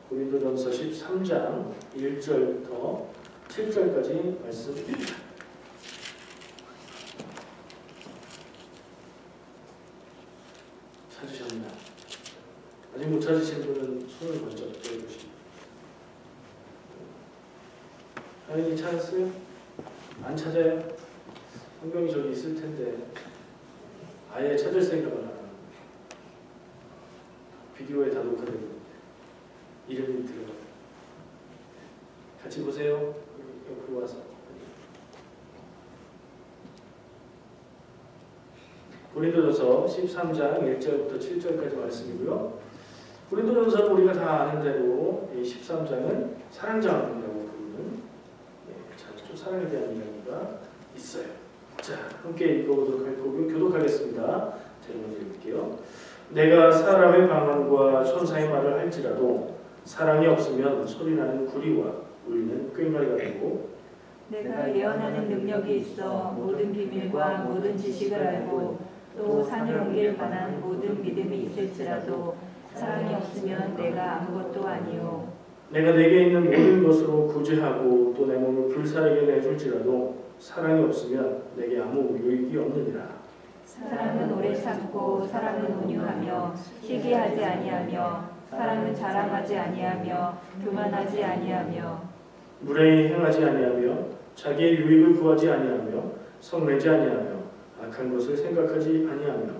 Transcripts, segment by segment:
고린도전서 13장 1절부터 7절까지 말씀 찾으셨나요? 아직 못 찾으신 분은 손을 먼저 들어주시고. 아니 찾았어요? 안 찾아요? 성경이 저기 있을 텐데 아예 찾을 생각을 안 하는 거예요. 비디오에 다 녹화되고 있는데 이름이 들어가요. 같이 보세요. 옆으로 와서. 고린도전서 13장 1절부터 7절까지 말씀이고요. 고린도전서는 우리가 다 아는 대로 이 13장은 사랑장이라고 부르는 좀 사랑에 대한 이야기가 있어요. 자, 함께 읽어보도록 할 거고요. 교독하겠습니다. 제가 먼저 읽을게요. 내가 사람의 방언과 천사의 말을 할지라도 사랑이 없으면 소리나는 구리와 울리는 꽹과리가 되고, 내가 예언하는 능력이 있어 모든 비밀과 모든 지식을 알고 또 산을 옮길 만한 모든 믿음이 있을지라도 사랑이 없으면 내가 아무것도 아니요. 내가 내게 있는 모든 것으로 구제하고 또 내 몸을 불사르게 내줄지라도 사랑이 없으면 내게 아무 유익이 없느니라. 사랑은 오래 참고 사랑은 온유하며 시기하지 아니하며 사랑은 자랑하지 아니하며 교만하지 아니하며 무례히 행하지 아니하며 자기의 유익을 구하지 아니하며 성내지 아니하며 악한 것을 생각하지 아니하며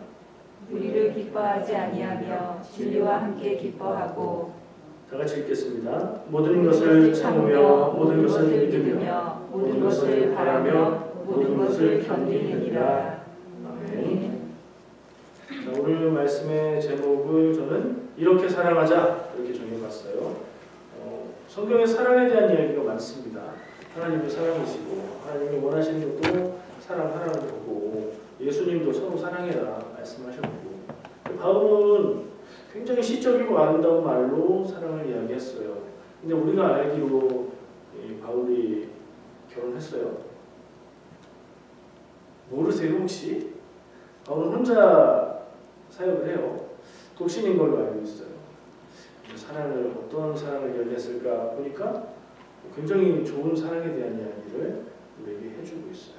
우리를 기뻐하지 아니하며 진리와 함께 기뻐하고. 다 같이 읽겠습니다. 모든 것을 참으며 모든 것을 믿으며 모든 것을 바라며 모든 것을 견디느니라. 아멘. 자, 오늘 말씀의 제목을 저는 이렇게 사랑하자 이렇게 정해봤어요. 성경에 사랑에 대한 이야기가 많습니다. 하나님도 사랑이시고 하나님이 원하시는 것도 사랑하라는 거고 예수님도 서로 사랑해라 말씀하셨고, 바울은 굉장히 시적이고 아름다운 말로 사랑을 이야기했어요. 근데 우리가 알기로 바울이 결혼했어요. 모르세요 혹시? 바울은 혼자 사역을 해요. 독신인 걸로 알고 있어요. 사랑을 어떤 사랑을 이야기했을까 보니까 굉장히 좋은 사랑에 대한 이야기를 우리에게 해주고 있어요.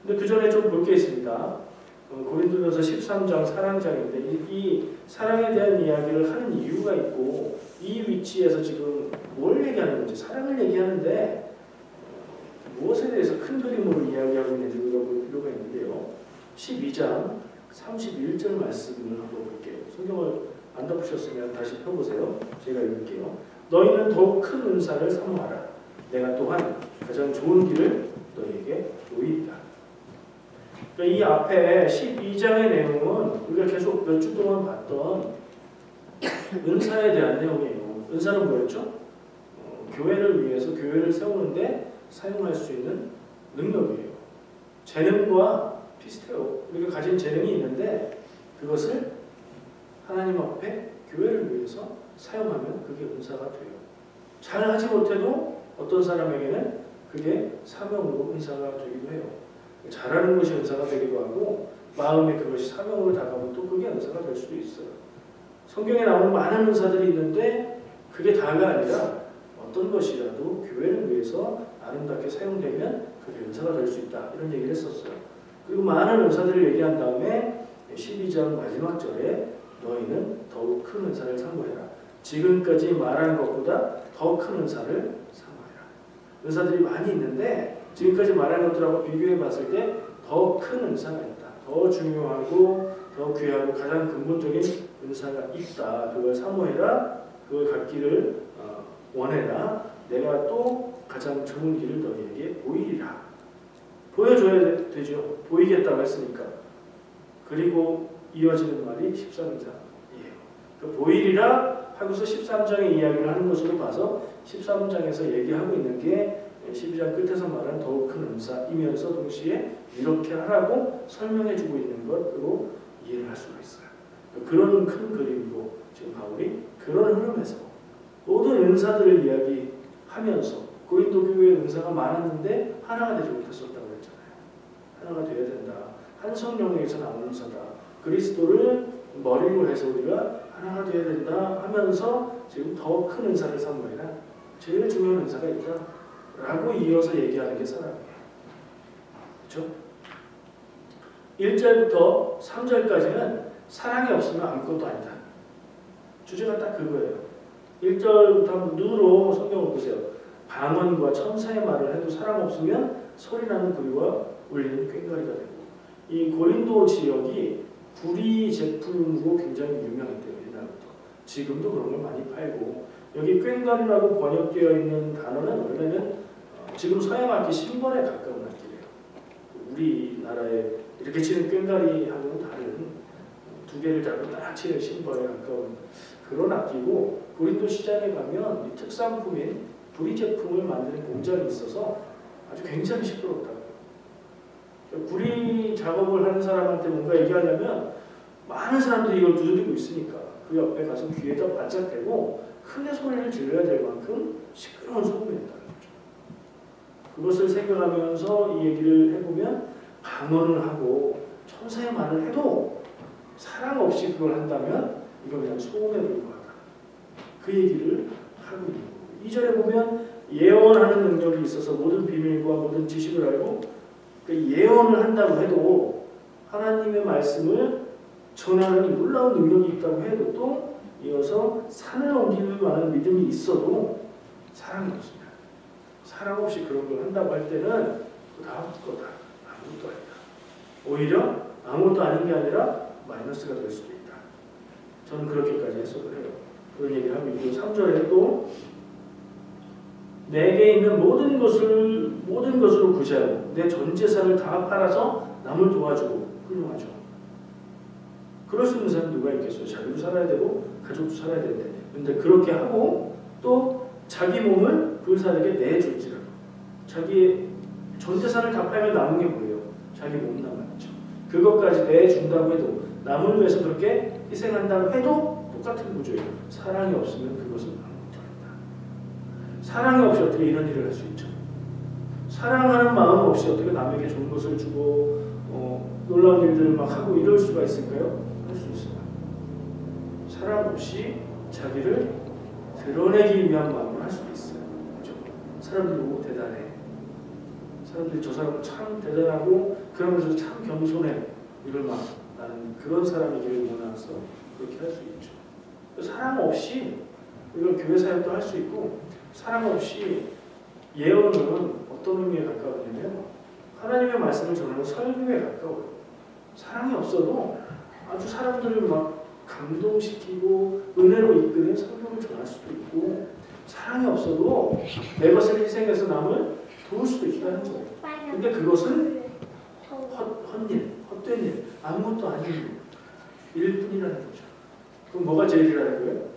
근데 그 전에 좀 볼 게 있습니다. 고린도전서 13장 사랑장인데 이 사랑에 대한 이야기를 하는 이유가 있고 이 위치에서 지금 뭘 얘기하는 건지 사랑을 얘기하는데 무엇에 대해서 큰 그림으로 이야기하고 있는지 우리가 볼 필요가 있는데요. 12장 31절 말씀을 한번 볼게요. 성경을 안 덮으셨으면 다시 펴보세요. 제가 읽을게요. 너희는 더욱 큰 은사를 사모하라. 내가 또한 가장 좋은 길을 너희에게 보이리라. 이 앞에 12장의 내용은 우리가 계속 몇 주 동안 봤던 은사에 대한 내용이에요. 은사는 뭐였죠? 교회를 위해서 교회를 세우는데 사용할 수 있는 능력이에요. 재능과 비슷해요. 우리가 가진 재능이 있는데 그것을 하나님 앞에 교회를 위해서 사용하면 그게 은사가 돼요. 잘하지 못해도 어떤 사람에게는 그게 사명으로 은사가 되기도 해요. 잘하는 것이 은사가 되기도 하고 마음에 그것이 사명으로 다가오면 또 그게 은사가 될 수도 있어요. 성경에 나오는 많은 은사들이 있는데 그게 다가 아니라 어떤 것이라도 교회를 위해서 아름답게 사용되면 그게 은사가 될 수 있다. 이런 얘기를 했었어요. 그리고 많은 은사들을 얘기한 다음에 12장 마지막 절에 너희는 더욱 큰 은사를 사모해라. 지금까지 말한 것보다 더 큰 은사를 사모해라. 은사들이 많이 있는데 지금까지 말한 것들하고 비교해 봤을 때 더 큰 은사가 있다. 더 중요하고 더 귀하고 가장 근본적인 은사가 있다. 그걸 사모해라. 그걸 갖기를 원해라. 내가 또 가장 좋은 길을 너희에게 보이리라. 보여줘야 되죠. 보이겠다고 했으니까. 그리고 이어지는 말이 13장이에요. 그 보이리라 하고서 13장의 이야기를 하는 것으로 봐서 13장에서 얘기하고 있는 게 12장 끝에서 말한 더욱 큰 은사이면서 동시에 이렇게 하라고 설명해주고 있는 것으로 이해를 할 수가 있어요. 그런 큰 그림으로 지금 바울이 그런 흐름에서 모든 은사들을 이야기하면서 고린도 교회에 은사가 많았는데 하나가 되지 못했었다고 했잖아요. 하나가 되어야 된다. 한 성령에서 나오는 은사다. 그리스도를 머리로 해서 우리가 하나가 되어야 된다 하면서 지금 더 큰 은사를 사모해라. 제일 중요한 은사가 있다. 라고 이어서 얘기하는 게 사랑이에요. 그렇죠? 1절부터 3절까지는 사랑이 없으면 아무것도 아니다. 주제가 딱 그거예요. 1절부터 한번 눈으로 성경을 보세요. 방언과 천사의 말을 해도 사랑 없으면 소리나는 구리와 울리는 꽹과리가 되고, 이 고린도 지역이 구리 제품으로 굉장히 유명했대요. 옛날부터. 지금도 그런 걸 많이 팔고, 여기 꽹과리라고 번역되어 있는 단어는 원래는 지금 서양악기 심벌에 가까운 악기래요. 우리나라에 이렇게 치는 꽹과리하고는 다른 두 개를 잡고 딱 치는 심벌에 가까운 그런 악기고, 고린도 시장에 가면 이 특산품인 구리 제품을 만드는 공장이 있어서 아주 굉장히 시끄럽다고요. 구리 작업을 하는 사람한테 뭔가 얘기하려면 많은 사람들이 이걸 두드리고 있으니까 그 옆에 가서 귀에다 바짝 대고 크게 소리를 질러야 될 만큼 시끄러운 소음이었다는 거죠. 그것을 생각하면서 이 얘기를 해보면, 방언을 하고 천사의 말을 해도 사랑 없이 그걸 한다면 이건 그냥 소음에 불과하다. 그 얘기를 하고 있는 거예요. 2절에 보면 예언하는 능력이 있어서 모든 비밀과 모든 지식을 알고, 예언을 한다고 해도 하나님의 말씀을 전하는 놀라운 능력이 있다고 해도 또 이어서 산을 옮길 만한 믿음이 있어도 사랑이 없습니다. 사랑 없이 그런 걸 한다고 할 때는 아무것도 아니다. 오히려 아무것도 아닌 게 아니라 마이너스가 될 수도 있다. 저는 그렇게까지 해석을 해요. 그런 얘기를 하고 있고, 3절에 또 내게 있는 모든 것으로 구제하고 내 전 재산을 다 팔아서 남을 도와주고, 훌륭하죠. 그럴 수 있는 사람이 누가 있겠어요? 자기도 살아야 되고 가족도 살아야 되는데. 근데 그렇게 하고 또 자기 몸을 불사르게 내줄지라도, 자기의 전 재산을 다 팔면 남은 게 뭐예요? 자기 몸 남았죠. 그것까지 내준다고 해도, 남을 위해서 그렇게 희생한다고 해도 똑같은 구조예요. 사랑이 없으면 그것은 아무것도 아니다. 사랑이 없이 어떻게 이런 일을 할 수 있죠? 사랑하는 마음 없이 어떻게 남에게 좋은 것을 주고 놀라운 일들을 막 하고 이럴 수가 있을까요? 할 수 있어요. 사랑 없이 자기를 드러내기 위한 마음을 할 수도 있어요. 그렇죠? 사람들이 보고 대단해. 사람들이 저 사람은 참 대단하고 그러면서 참 겸손해. 이걸 막 나는 그런 사람이기를 원해서 그렇게 할 수 있죠. 사랑 없이 이걸 교회 사역도 할 수 있고, 사랑 없이 예언은 어떤 의미에 가까우냐면 하나님의 말씀을 전하는 설교에 가까워요. 사랑이 없어도 아주 사람들을 막 감동시키고 은혜로 이끄는 설교를 전할 수도 있고, 사랑이 없어도 내 것을 희생해서 남을 도울 수도 있다는 거예요. 근데 그것은 헛된 일, 아무것도 아닌 일뿐이라는 거죠. 그럼 뭐가 제일이라는 거예요?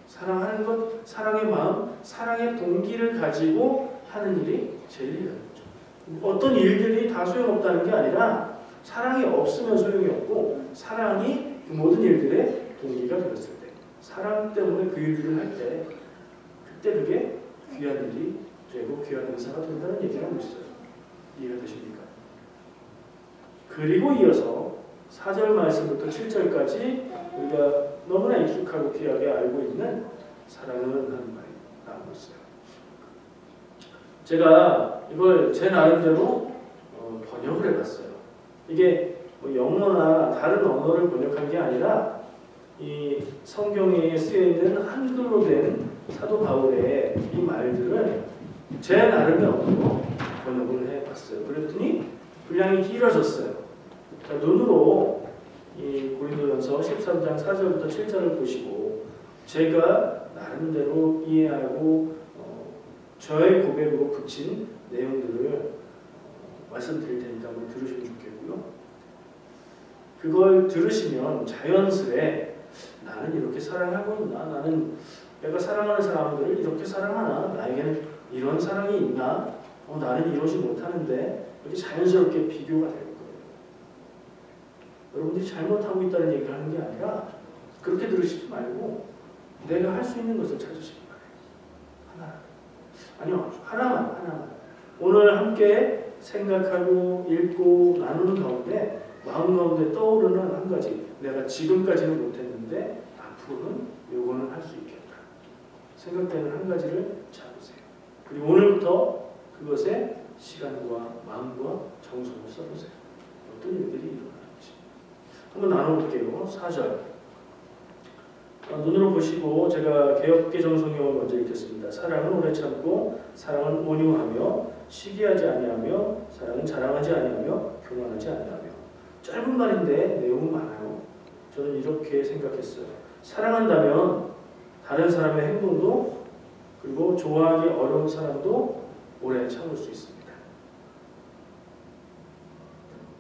사랑하는 것, 사랑의 마음, 사랑의 동기를 가지고 하는 일이 제일이라는 거죠. 어떤 일들이 다 소용없다는 게 아니라 사랑이 없으면 소용이 없고, 사랑이 모든 일들의 동기가 되었을 때, 사랑 때문에 그 일들을 할 때, 그때 그게 귀한 일이 되고 귀한 은사가 된다는 얘기를 하고 있어요. 이해가 되십니까? 그리고 이어서 4절 말씀부터 7절까지 우리가 너무나 익숙하고 귀하게 알고 있는 사랑은 하는 말이 나오고 있어요. 제가 이걸 제 나름대로 번역을 해봤어요. 이게 뭐 영어나 다른 언어를 번역한 게 아니라 이 성경에 쓰여있는 한글로 된 사도 바울의 이 말들을 제 나름의 언어로 번역을 해봤어요. 그랬더니 분량이 길어졌어요. 자, 눈으로 이 고린도전서 13장 4절부터 7절을 보시고 제가 나름대로 이해하고 저의 고백으로 붙인 내용들을 말씀드릴 테니까 한번 들으시면 좋겠고요. 그걸 들으시면 자연스레 나는 이렇게 사랑하고 있나? 나는 내가 사랑하는 사람들을 이렇게 사랑하나? 나에게는 이런 사랑이 있나? 나는 이러지 못하는데 이렇게 자연스럽게 비교가 될 거예요. 여러분들이 잘못하고 있다는 얘기를 하는 게 아니라 그렇게 들으시지 말고 내가 할 수 있는 것을 찾으시기 바래요. 하나요, 하나만. 오늘 함께 생각하고 읽고 나누는 가운데 마음 가운데 떠오르는 한 가지, 내가 지금까지는 못했는데 앞으로는 요거는 할 수 있겠다. 생각되는 한 가지를 잡으세요. 그리고 오늘부터 그것에 시간과 마음과 정성을 써보세요. 어떤 일들이 일어나는지. 한번 나눠볼게요. 4절. 눈으로 보시고 제가 개역개정성경을 먼저 읽겠습니다. 사랑은 오래 참고 사랑은 온유하며 시기하지 아니하며 사랑은 자랑하지 아니하며 교만하지 아니하며. 짧은 말인데 내용은 많아요. 저는 이렇게 생각했어요. 사랑한다면 다른 사람의 행동도 그리고 좋아하기 어려운 사람도 오래 참을 수 있습니다.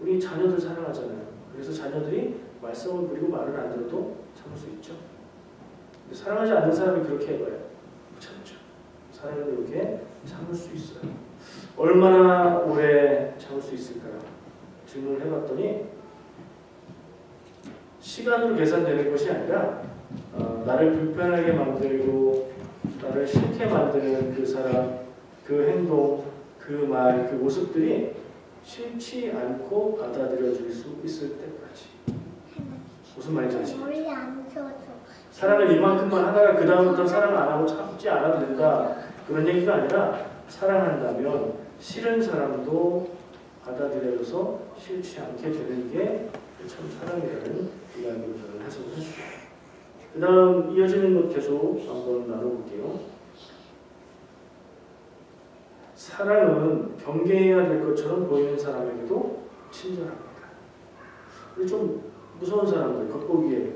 우리 자녀들 사랑하잖아요. 그래서 자녀들이 말썽을 부리고 말을 안 들어도 참을 수 있죠. 근데 사랑하지 않는 사람이 그렇게 해봐요. 못 참죠. 사랑은 이렇게 참을 수 있어요. 얼마나 오래 참을 수 있을까요? 질문을 해봤더니 시간으로 계산되는 것이 아니라 나를 불편하게 만들고 나를 싫게 만드는 그 사람, 그 행동, 그 말, 그 모습들이 싫지 않고 받아들여질 수 있을 때까지. 무슨 말인지 아시죠? 사랑을 이만큼만 하다가 그 다음부터 사랑을 안 하고 참지 않아도 된다. 그런 얘기가 아니라 사랑한다면 싫은 사람도 받아들여서 싫지 않게 되는 게 참 사랑이라는 이야기로 저는 해석을 했어요. 그 다음 이어지는 것 계속 한번 나눠볼게요. 사랑은 경계해야 될 것처럼 보이는 사람에게도 친절합니다. 우리 좀 무서운 사람들, 겉보기에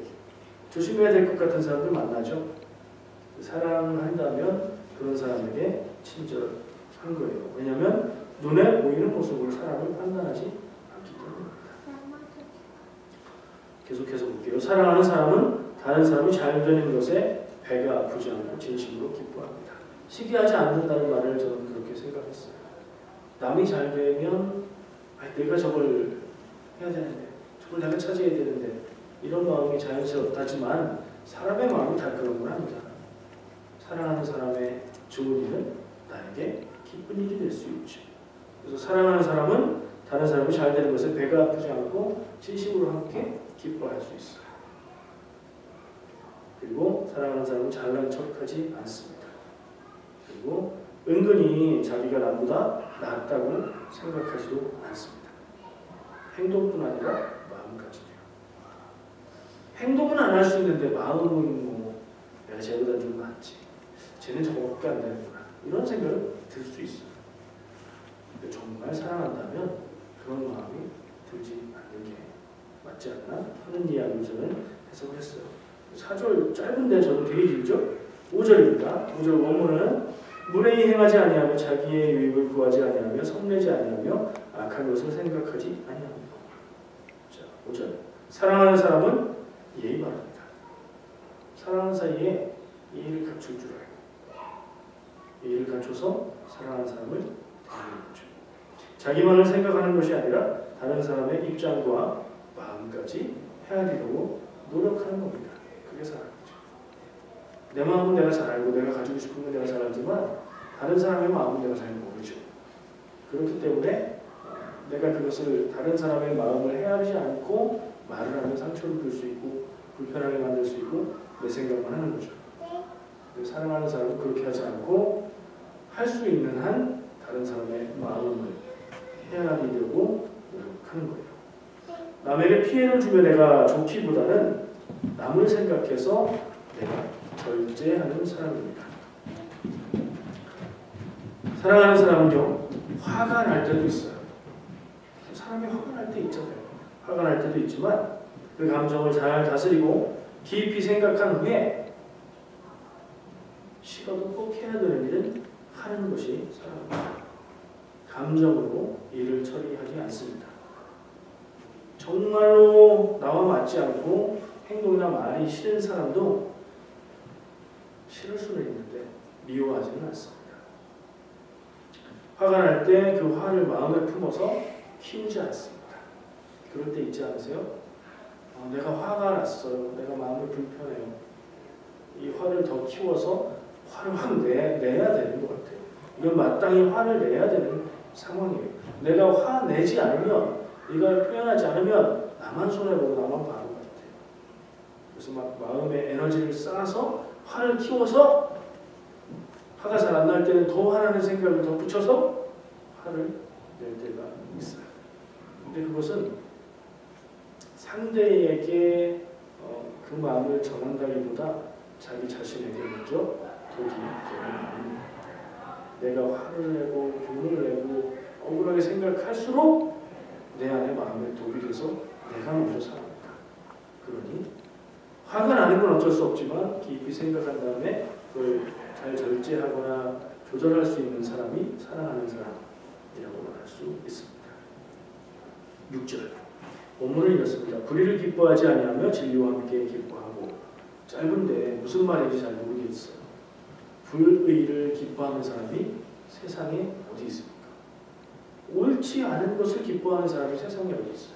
조심해야 될 것 같은 사람들 만나죠. 사랑한다면 그런 사람에게 친절한 거예요. 왜냐하면 눈에 보이는 모습으로 사람을 판단하지 않기 때문입니다. 계속해서 볼게요. 사랑하는 사람은 다른 사람이 잘 되는 것에 배가 아프지 않고 진심으로 기뻐합니다. 시기하지 않는다는 말을 저는 그렇게 생각했어요. 남이 잘 되면 내가 저걸 해야 되는데 저걸 내가 차지해야 되는데 이런 마음이 자연스럽다지만 사람의 마음이 다 그런 건 아니다. 사랑하는 사람의 좋은 일은 나에게 기쁜 일이 될 수 있죠. 그래서 사랑하는 사람은 다른 사람이 잘 되는 것에 배가 아프지 않고 진심으로 함께 기뻐할 수 있어요. 그리고 사랑하는 사람은 잘난 척하지 않습니다. 그리고 은근히 자기가 나보다 낫다고 생각하지도 않습니다. 행동뿐 아니라 마음까지도요. 행동은 안 할 수 있는데 마음은 뭐 내가 쟤보다 좀 낫지. 쟤는 저거밖에 안 되는구나. 이런 생각을 들 수 있어요. 근데 정말 사랑한다면 그런 마음이 들지 않는 게 맞지 않나 하는 이야기를 저는 해석을 했어요. 4절 짧은데 저는 되게 길죠? 5절입니다. 5절 원문은 무례히 행하지 아니하며 자기의 유익을 구하지 아니하며 성내지 아니하며 악한 것을 생각하지 아니하며. 자, 5절 사랑하는 사람은 예의 바랍니다. 사랑하는 사이에 예의를 갖출 줄 알고 예의를 갖춰서 사랑하는 사람을 대하는 거죠. 자기만을 생각하는 것이 아니라 다른 사람의 입장과 마음까지 헤아리려고 노력하는 겁니다. 그게 사랑이죠. 내 마음은 내가 잘 알고 내가 가지고 싶은 건 내가 잘 알지만 다른 사람의 마음은 내가 잘 모르죠. 그렇기 때문에 내가 그것을 다른 사람의 마음을 헤아리지 않고 말을 하면 상처를 줄 수 있고 불편하게 만들 수 있고 내 생각만 하는 거죠. 사랑하는 사람은 그렇게 하지 않고 할 수 있는 한 다른 사람의 마음을 헤아리려고 노력하는 거예요. 남에게 피해를 주면 내가 좋기보다는 남을 생각해서 내가 절제하는 사람입니다. 사랑하는 사람은요, 화가 날 때도 있어요. 사람이 화가 날 때 있잖아요. 화가 날 때도 있지만 그 감정을 잘 다스리고 깊이 생각한 후에 싫어도 꼭 해야 되는 일은 하는 것이 사랑입니다. 감정으로 일을 처리하지 않습니다. 정말로 나와 맞지 않고 행동이나 말이 싫은 사람도 싫을 수는 있는데 미워하지는 않습니다. 화가 날 때 그 화를 마음에 품어서 키우지 않습니다. 그럴 때 있지 않으세요? 내가 화가 났어요. 내가 마음이 불편해요. 이 화를 더 키워서 화를 확 내야 되는 것 같아요. 이건 마땅히 화를 내야 되는 상황이에요. 내가 화 내지 않으면 이걸 표현하지 않으면 나만 손해보고 나만 바보 같아요. 그래서 막 마음에 에너지를 쌓아서 화를 키워서 화가 잘 안 날 때는 더 화나는 생각을 더 붙여서 화를 낼 때가 있어요. 근데 그것은 상대에게 그 마음을 전한다기보다 자기 자신에게 먼저 독이 되는 마음입니다. 내가 화를 내고 분을 내고 억울하게 생각할수록 내 안에 마음에 독이 돼서 내가 먼저 상합니다. 그러니 화가 나는 건 어쩔 수 없지만 깊이 생각한 다음에 그걸 잘 절제하거나 조절할 수 있는 사람이 사랑하는 사람이라고 말할 수 있습니다. 6절 본문을 읽었습니다. 불의를 기뻐하지 아니하며 진리와 함께 기뻐하고. 짧은데 무슨 말인지 잘 모르겠어요. 불의를 기뻐하는 사람이 세상에 어디 있습니까? 옳지 않은 것을 기뻐하는 사람이 세상에 어디 있어요?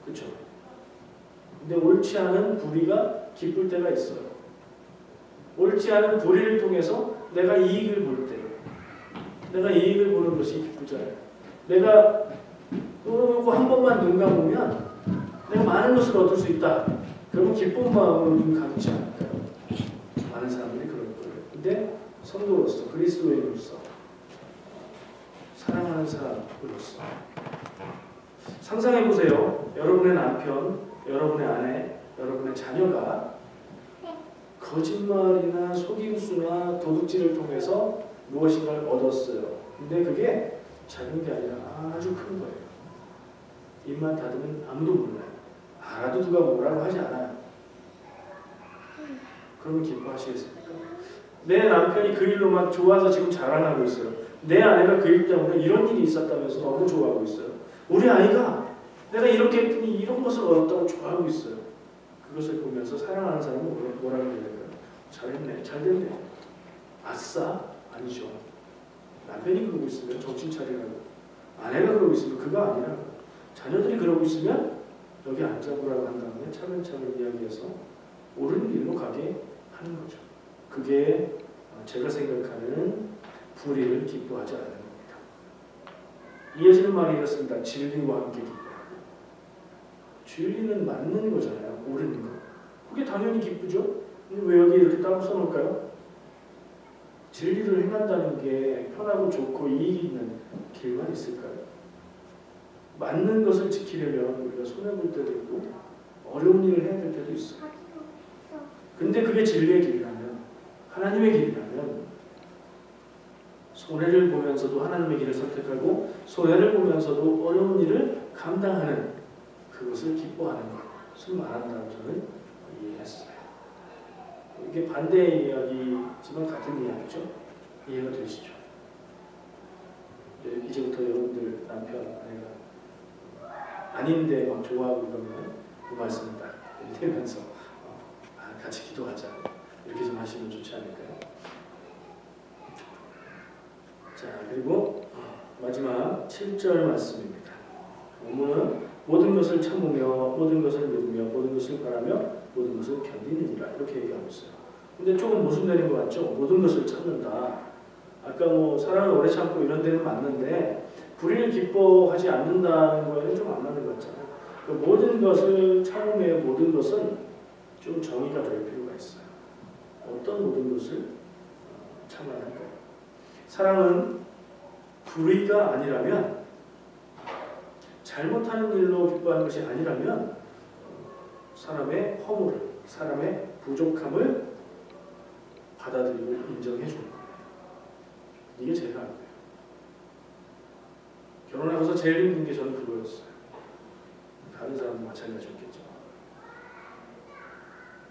그렇죠? 근데 옳지 않은 불의가 기쁠 때가 있어요. 옳지 않은 불의를 통해서 내가 이익을 볼 때, 내가 이익을 보는 것이 기쁘잖아요. 내가 그러고 한 번만 눈 감으면 내가 많은 것을 얻을 수 있다. 그러면 기쁜 마음으로 눈 감지 않을까요? 많은 사람들이 그럴 거예요. 근데 성도로서, 그리스도인으로서, 사랑하는 사람으로서 상상해 보세요. 여러분의 남편, 여러분의 아내, 여러분의 자녀가 거짓말이나 속임수나 도둑질을 통해서 무엇인가를 얻었어요. 근데 그게 작은 게 아니라 아주 큰 거예요. 입만 닫으면 아무도 몰라요. 알아도 누가 뭐라고 하지 않아요. 그러면 기뻐하시겠습니까? 내 남편이 그 일로만 좋아서 지금 자랑하고 있어요. 내 아내가 그 일 때문에 이런 일이 있었다면서 너무 좋아하고 있어요. 우리 아이가 내가 이렇게 했더니 이런 것을 얻었다고 좋아하고 있어요. 그것을 보면서 사랑하는 사람은 뭐라고 해야 될까요? 잘했네, 잘됐네. 아싸? 아니죠. 남편이 그러고 있으면 정신 차리라고. 아내가 그러고 있으면 그거 아니라. 자녀들이 그러고 있으면 여기 앉아보라고 한 다음에 차근차근 이야기해서 옳은 길로 가게 하는 거죠. 그게 제가 생각하는 불의를 기뻐하지 않는 겁니다. 이어지는 말이 이렇습니다. 진리와 함께 기뻐하고. 진리는 맞는 거잖아요. 옳은 거. 그게 당연히 기쁘죠. 근데 왜 여기 이렇게 따로 써놓을까요? 진리를 행한다는 게 편하고 좋고 이익 있는 길만 있을까요? 맞는 것을 지키려면 우리가 손해볼 때도 있고 어려운 일을 해야 될 때도 있어요. 근데 그게 진리의 길이라면, 하나님의 길이라면 손해를 보면서도 하나님의 길을 선택하고 손해를 보면서도 어려운 일을 감당하는 그것을 기뻐하는 것을 말한다고 저는 이해했어요. 이게 반대의 이야기지만 같은 이야기죠. 이해가 되시죠? 이제부터 여러분들 남편, 아내가 아닌데 막 좋아하고 그러면 그 말씀을 딱 들으면서 같이 기도하자 이렇게 좀 하시면 좋지 않을까요? 자, 그리고 마지막 7절 말씀입니다. 오늘은 모든 것을 참으며 모든 것을 믿으며 모든 것을 바라며 모든 것을 견디느니라 이렇게 얘기하고 있어요. 근데 조금 모순되는 것 같죠? 모든 것을 참는다. 아까 뭐 사랑을 오래 참고 이런 데는 맞는데 불의를 기뻐하지 않는다는 거에는 좀 안 맞는 것 같잖아요. 그 모든 것을 참으며 모든 것은 좀 정의가 될 필요가 있어요. 어떤 모든 것을 참아야 할까요? 사랑은 불의가 아니라면, 잘못하는 일로 기뻐하는 것이 아니라면 사람의 허물을, 사람의 부족함을 받아들이고 인정해 주는 거예요. 이게 제일 안 돼요. 결혼하고서 제일 힘든 게 저는 그거였어요. 다른 사람도 마찬가지였겠죠.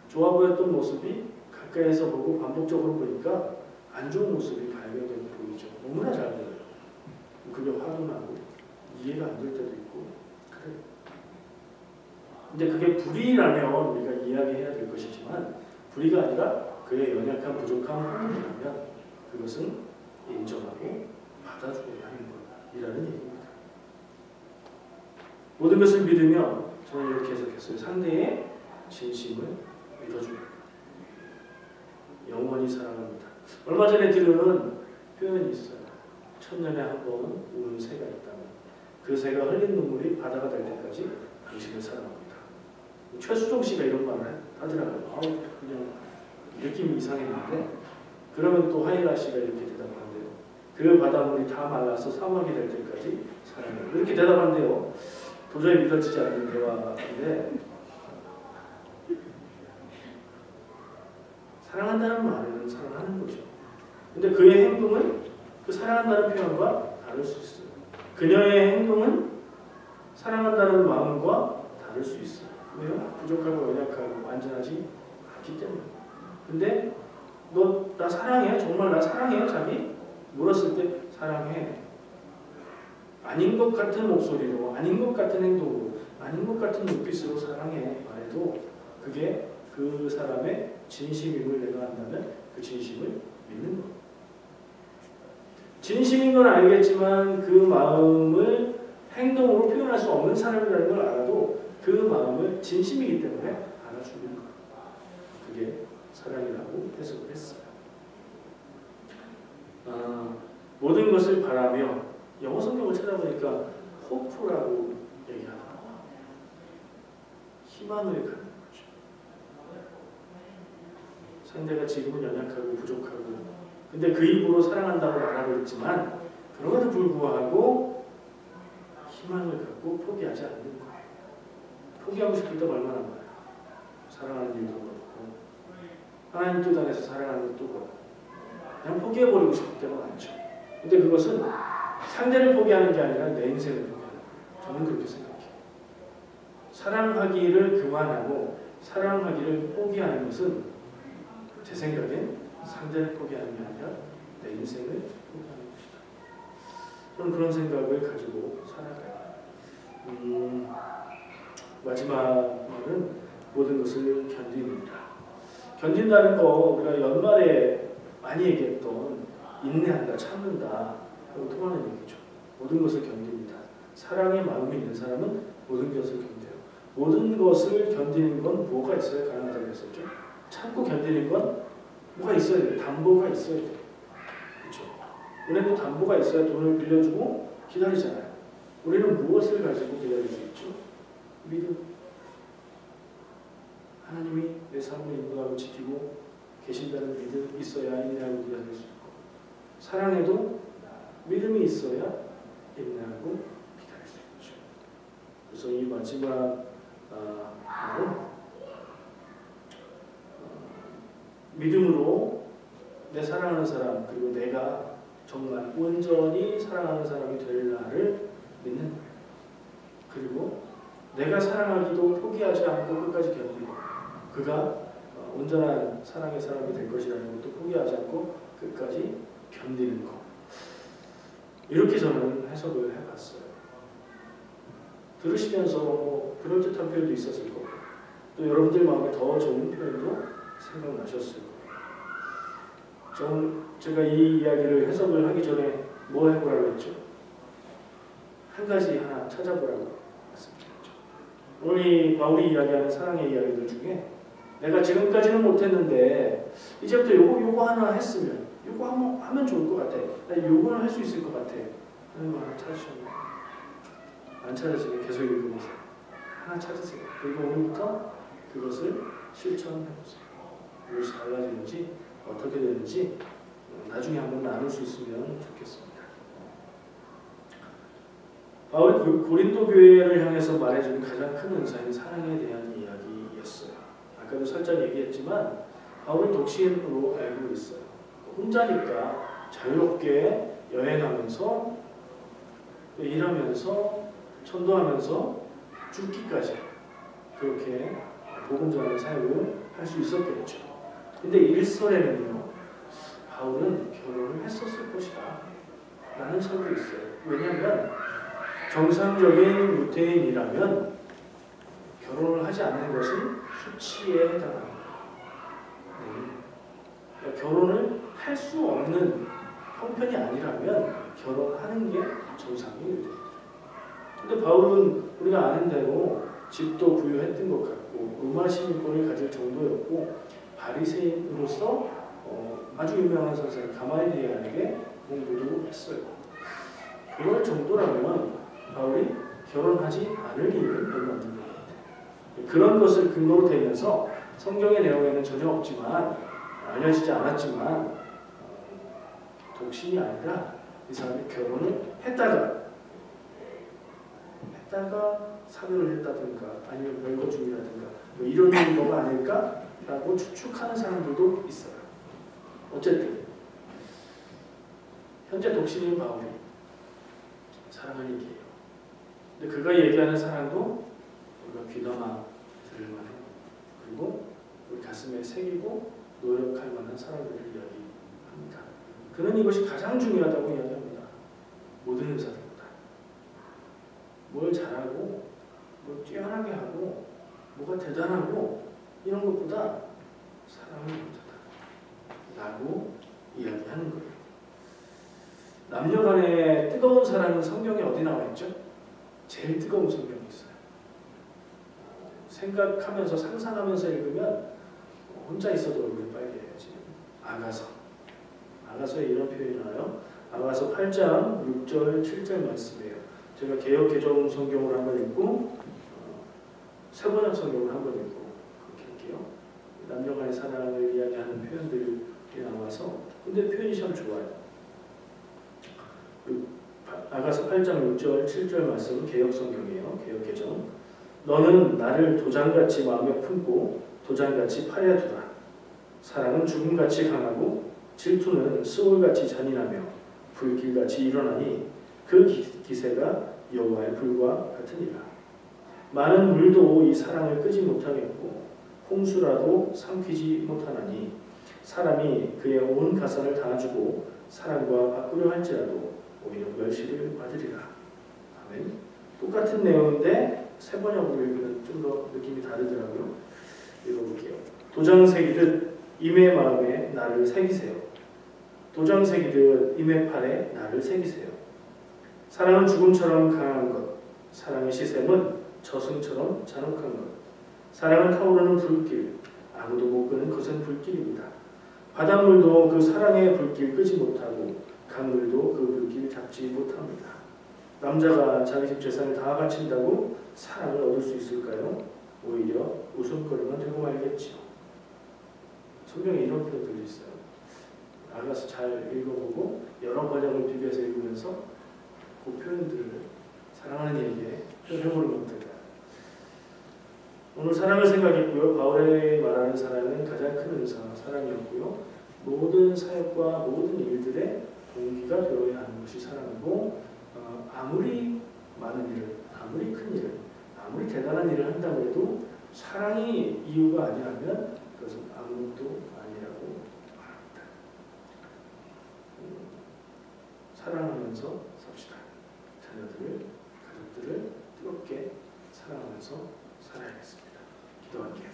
좋아 보였던 모습이 가까이서 보고 반복적으로 보니까 안 좋은 모습이 발견되고 보이죠. 너무나 잘 보여요. 그게 화도 나고 이해가 안 될 때도 있고 그래요. 근데 그게 불의라면 우리가 이야기해야 될 것이지만 불의가 아니라 그의 연약한 부족한 부분이라면 그것은 인정하고 받아주어야 하는 것이라는 얘기입니다. 모든 것을 믿으며 저는 이렇게 해석했어요. 상대의 진심을 믿어주는 것. 영원히 사랑합니다. 얼마 전에 들은 표현이 있어요. 천년에 한 번 우는 새가 있다면 그 새가 흘린 눈물이 바다가 될 때까지 당신을 사랑합니다. 최수종 씨가 이런 말을 하더라고요. 그냥 느낌이 이상했는데 그러면 또 하이라 씨가 이렇게 대답한대요. 그 바닷물이 다 말라서 사막이 될 때까지 사랑해요. 이렇게 대답한대요. 도저히 믿어지지 않는 대화인데 사랑한다는 말은 사랑하는 거죠. 근데 그의 행동은 그 사랑한다는 표현과 다를 수 있어요. 그녀의 행동은 사랑한다는 마음과 다를 수 있어요. 왜요? 부족하고 연약하고 완전하지 않기 때문에. 근데 너 나 사랑해? 정말 나 사랑해? 자기? 물었을 때 사랑해. 아닌 것 같은 목소리로, 아닌 것 같은 행동으로, 아닌 것 같은 눈빛으로 사랑해 말해도 그게 그 사람의 진심임을 내가 안다면 그 진심을 믿는 거예요. 진심인 건 알겠지만 그 마음을 행동으로 표현할 수 없는 사람이라는 걸 알아도 그 마음을 진심이기 때문에 알아주는 거예요. 그게 사랑이라고 해석을 했어요. 모든 것을 바라며 영어 성경을 찾아보니까 호프라고 얘기하더라고요. 희망을 갖는 거죠. 상대가 지금은 연약하고 부족하고 근데 그 입으로 사랑한다고 말하고 있지만 그럼에도 불구하고 희망을 갖고 포기하지 않는 거예요. 포기하고 싶을 때 얼마나 많아요. 사랑하는 일도 그렇고 하나님 뜻 안에서 사랑하는 것도 그렇고 그냥 포기해버리고 싶을 때가 많죠. 근데 그것은 상대를 포기하는 게 아니라 내 인생을 포기하는 거예요. 저는 그렇게 생각해요. 사랑하기를 그만하고 사랑하기를 포기하는 것은 제 생각엔 상대를 포기하는 게 아니라 내 인생을 포기하는 것이다. 저는 그런 생각을 가지고 살아가요. 마지막 말은 모든 것을 견딥니다. 견딘다는 거 우리가 연말에 많이 얘기했던 인내한다, 참는다 그런 통하는 얘기죠. 모든 것을 견딥니다. 사랑의 마음이 있는 사람은 모든 것을 견뎌요. 모든 것을 견디는 건 뭐가 있어야 가능하다고 했었죠? 참고 견디는 건 뭐가 있어야 돼요. 담보가 있어야 돼요. 그렇죠? 은행도 담보가 있어야 돈을 빌려주고 기다리잖아요. 우리는 무엇을 가지고 기다릴 수 있죠? 믿음. 하나님이 내 삶을 인도하고 지키고 계신다는 믿음이 있어야 인내하고 기다릴 수 있고 사랑에도 믿음이 있어야 인내하고 기다릴 수 있죠. 그래서 이 마지막 말은 믿음으로 내 사랑하는 사람 그리고 내가 정말 온전히 사랑하는 사람이 될 날을 믿는 거예요. 그리고 내가 사랑하기도 포기하지 않고 끝까지 견디고 그가 온전한 사랑의 사람이 될 것이라는 것도 포기하지 않고 끝까지 견디는 것. 이렇게 저는 해석을 해봤어요. 들으시면서 뭐 그럴듯한 표현도 있었을 거고 또 여러분들 마음에 더 좋은 표현도 생각나셨을 거예요. 제가 이 이야기를 해석을 하기 전에 뭐 해보라고 했죠? 한 가지 하나 찾아보라고 말씀드렸죠. 오늘 이 바울이 이야기하는 사랑의 이야기들 중에 내가 지금까지는 못했는데 이제부터 요거 하나 했으면 요거 하면 좋을 것 같아. 나 요거는 할 수 있을 것 같아. 하는 거 하나 찾으셨나요? 안 찾으시면 계속 읽어보세요. 하나 찾으세요. 그리고 오늘부터 그것을 실천해보세요. 무엇이 달라지는지 어떻게 되는지 나중에 한번 나눌 수 있으면 좋겠습니다. 바울이 고린도 교회를 향해서 말해주는 가장 큰 은사인 사랑에 대한 이야기였어요. 아까도 살짝 얘기했지만 바울은 독신으로 알고 있어요. 혼자니까 자유롭게 여행하면서 일하면서 전도하면서 죽기까지 그렇게 복음 전하는 사역을 할 수 있었겠죠. 근데 일설에는요, 바울은 결혼을 했었을 것이다 라는 설도 있어요. 왜냐하면 정상적인 유태인이라면 결혼을 하지 않는 것은 수치에 해당합니다. 그러니까 결혼을 할 수 없는 형편이 아니라면 결혼하는 게 정상이에요. 근데 바울은 우리가 아는 대로 집도 부유했던 것 같고 로마 시민권을 가질 정도였고 바리새인으로서 아주 유명한 선생 가말리엘에게 공부도 했어요. 그럴 정도라면 바울이 결혼하지 않을 이유는 별로 없는 것 같아요. 그런 것을 근거로 대면서 성경의 내용에는 전혀 없지만 알려지지 않았지만 독신이 아니라 이 사람이 결혼을 했다가 사별을 했다든가 아니면 별거 중이라든가 뭐 이런 거가 아닐까라고 추측하는 사람들도 있어요. 어쨌든 현재 독신인 바울이 사랑을 얘기해요. 근데 그가 얘기하는 사랑도 우리가 귀담아 들을 만해요. 그리고 우리 가슴에 새기고 노력할 만한 사랑들을 이야기합니다. 그는 이것이 가장 중요하다고 이야기합니다. 모든 의사들보다 뭘 잘하고 뭘 뛰어나게 하고 뭐가 대단하고 이런 것보다 사랑이 먼저다 라고 이야기하는 거예요. 남녀 간의 뜨거운 사랑은 성경에 어디 나와 있죠? 제일 뜨거운 성경이 있어요. 생각하면서 상상하면서 읽으면 혼자 있어도 얼굴이 빨개야지. 아가서에 이런 표현이 나와요. 아가서 8장 6절 7절 말씀이에요. 제가 개역 개정 성경을 한번 읽고 세번역 성경을 한번 읽고 그렇게 할게요. 남녀 간의 사랑을 이야기하는 표현들이 나와서 근데 표현이 참 좋아요. 아가서 8장 6절 7절 말씀은 개역 성경이에요. 개역 개정. 너는 나를 도장같이 마음에 품고 도장같이 팔에 두라. 사랑은 죽음같이 강하고 질투는 스올같이 잔인하며 불길같이 일어나니 그 기세가 여호와의 불과 같으니라. 많은 물도 이 사랑을 끄지 못하겠고 홍수라도 삼키지 못하나니 사람이 그의 온 가산을 다 주고 사랑과 바꾸려 할지라도 오히려 멸시를 받으리라. 아멘. 똑같은 내용인데 세 번역으로 읽으면 좀 더 느낌이 다르더라고요. 읽어볼게요. 도장 새기듯 임의 마음에 나를 새기세요. 도장 새기듯 임의 팔에 나를 새기세요. 사랑은 죽음처럼 강한 것, 사랑의 시샘은 저승처럼 잔혹한 것. 사랑은 타오르는 불길, 아무도 못 끄는 거센 불길입니다. 바닷물도 그 사랑의 불길 끄지 못하고 강물도 그 불길 잡지 못합니다. 남자가 자기 집 재산을 다 바친다고 사랑을 얻을 수 있을까요? 오히려 웃음거리만 되고 말겠지요. 성경에 이런 표현들이 있어요. 알아서 잘 읽어보고 여러 번역을 비교해서 읽으면서 그 표현들을 사랑하는 얘기에 표현해보는 것들까요. 오늘 사랑을 생각했고요. 바울의 말하는 사랑은 가장 큰 은사, 사랑이었고요. 모든 사역과 모든 일들의 동기가 되어야 하는 것이 사랑이고 아무리 많은 일을, 아무리 큰 일을, 아무리 대단한 일을 한다고 해도 사랑이 이유가 아니라면 그것은 아무것도 아니라고 말합니다. 사랑하면서 삽시다. 자녀들을, 가족들을 뜨겁게 사랑하면서 살아야겠습니다. 기도할게요.